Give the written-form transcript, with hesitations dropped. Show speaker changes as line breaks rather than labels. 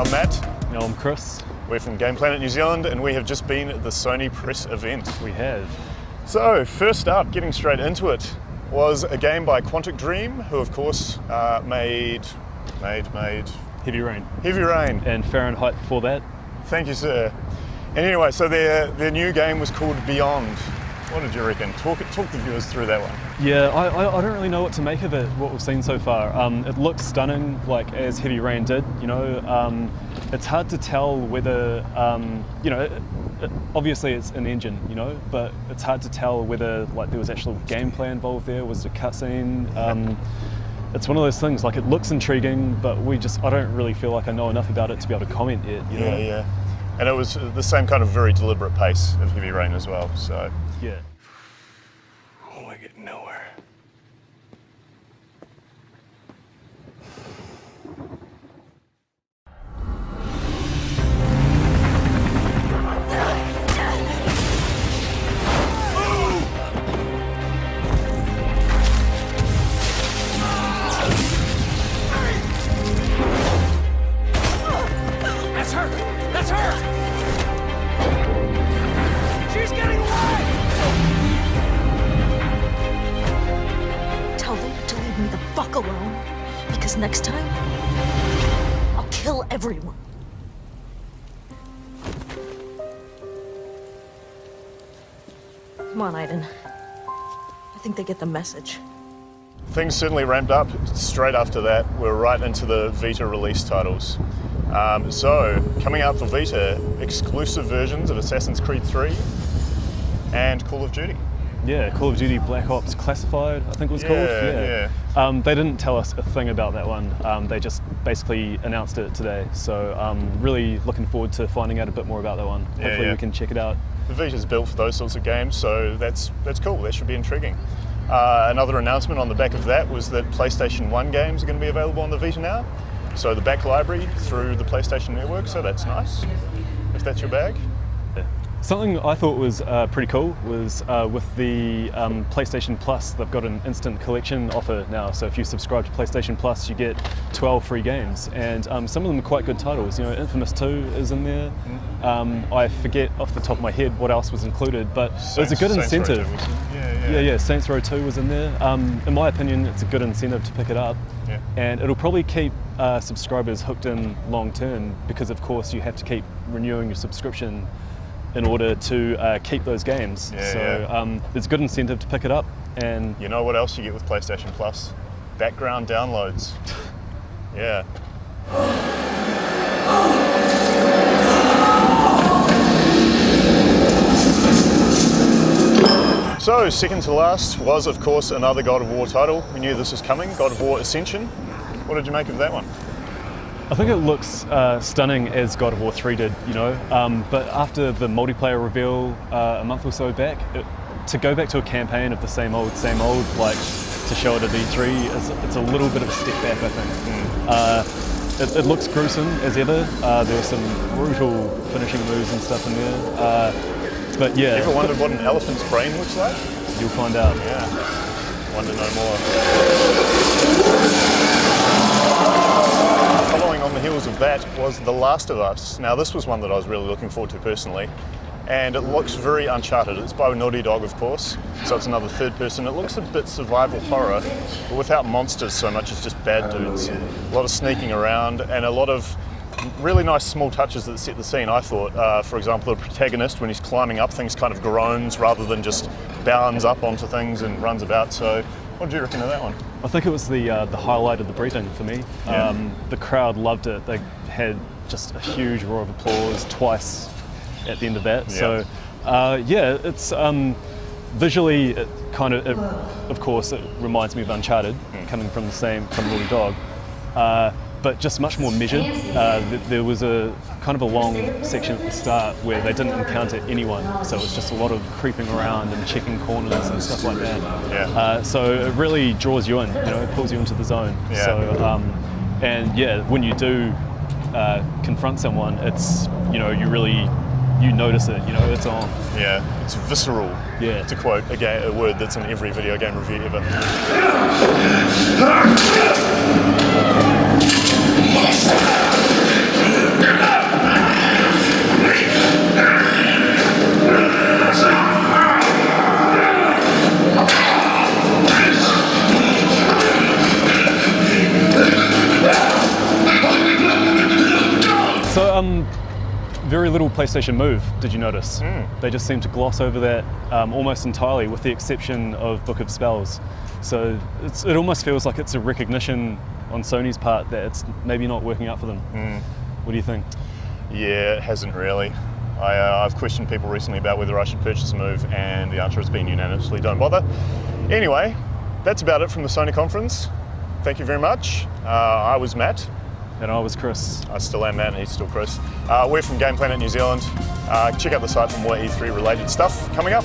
I'm Matt.
No, I'm Chris.
We're from Gameplanet New Zealand and we have just been at the Sony press event.
We have.
So first up, getting straight into it, was a game by Quantic Dream, who of course made
Heavy Rain.
Heavy Rain.
And Fahrenheit before that.
Thank you, sir. And anyway, so their new game was called Beyond. What did you reckon? Talk the viewers through that one.
Yeah, I don't really know what to make of it, what we've seen so far. It looks stunning, like as Heavy Rain did, you know. It's hard to tell whether, you know, obviously it's an engine, you know, but it's hard to tell whether like there was actual gameplay involved there, was it a cutscene? It's one of those things, like it looks intriguing, but I don't really feel like I know enough about it to be able to comment yet, you know?
Yeah. And it was the same kind of very deliberate pace of Heavy Rain as well, so.
Yeah.
Oh, I get nowhere.
That's her! She's getting away!
Tell them to leave me the fuck alone, because next time, I'll kill everyone. Come on, Aiden. I think they get the message.
Things certainly ramped up. Straight after that, we're right into the Vita release titles. So, coming out for Vita, exclusive versions of Assassin's Creed 3 and Call of Duty.
Yeah, Call of Duty Black Ops Classified, I think it was called.
Yeah.
They didn't tell us a thing about that one. They just basically announced it today. So really looking forward to finding out a bit more about that one. Hopefully we can check it out.
The Vita's built for those sorts of games, so that's cool. That should be intriguing. Another announcement on the back of that was that PlayStation 1 games are going to be available on the Vita now. So the back library through the PlayStation Network, so that's nice, if that's your bag.
Something I thought was pretty cool was with the PlayStation Plus, they've got an instant collection offer now. So if you subscribe to PlayStation Plus, you get 12 free games, and some of them are quite good titles. You know, Infamous 2 is in there. I forget off the top of my head what else was included, but it was a good incentive. Yeah, Saints Row 2 was in there. In my opinion, it's a good incentive to pick it up, and it'll probably keep subscribers hooked in long term, because of course you have to keep renewing your subscription in order to keep those games. There's a good incentive to pick it up. And
you know what else you get with PlayStation Plus? Background downloads. Yeah. So, second to last was, of course, another God of War title. We knew this was coming, God of War Ascension. What did you make of that one?
I think it looks stunning as God of War 3 did, you know, but after the multiplayer reveal a month or so back, to go back to a campaign of the same old, like to show it at E3, it's a little bit of a step back, I think. It looks gruesome as ever. There were some brutal finishing moves and stuff in there, but yeah.
Ever wondered what an elephant's brain looks like?
You'll find out.
Yeah, want to know more. Following on the heels of that was The Last of Us. Now this was one that I was really looking forward to personally, and it looks very Uncharted. It's by Naughty Dog, of course, so it's another third person. It looks a bit survival horror, but without monsters so much as just bad dudes. A lot of sneaking around and a lot of really nice small touches that set the scene, I thought. For example, the protagonist, when he's climbing up things, kind of groans rather than just bounds up onto things and runs about. So what did you reckon of that one?
I think it was the highlight of the briefing for me. The crowd loved it. They had just a huge roar of applause twice at the end of that. So it's visually of course it reminds me of Uncharted, coming from Naughty Dog. But just much more measured. There was a kind of a long section at the start where they didn't encounter anyone, so it was just a lot of creeping around and checking corners and stuff like that. So it really draws you in, you know, it pulls you into the zone. So when you do confront someone, it's, you know, you notice it, you know, it's on.
Yeah, it's visceral, to quote a word that's in every video game review ever.
very little PlayStation Move, did you notice? They just seem to gloss over that almost entirely, with the exception of Book of Spells. So it almost feels like it's a recognition on Sony's part that it's maybe not working out for them. What do you think?
Yeah, it hasn't really. I've questioned people recently about whether I should purchase a Move, and the answer has been unanimously don't bother. Anyway, that's about it from the Sony conference. Thank you very much. I was Matt.
And I was Chris.
I still am Matt, and he's still Chris. We're from Gameplanet New Zealand. Check out the site for more E3 related stuff coming up.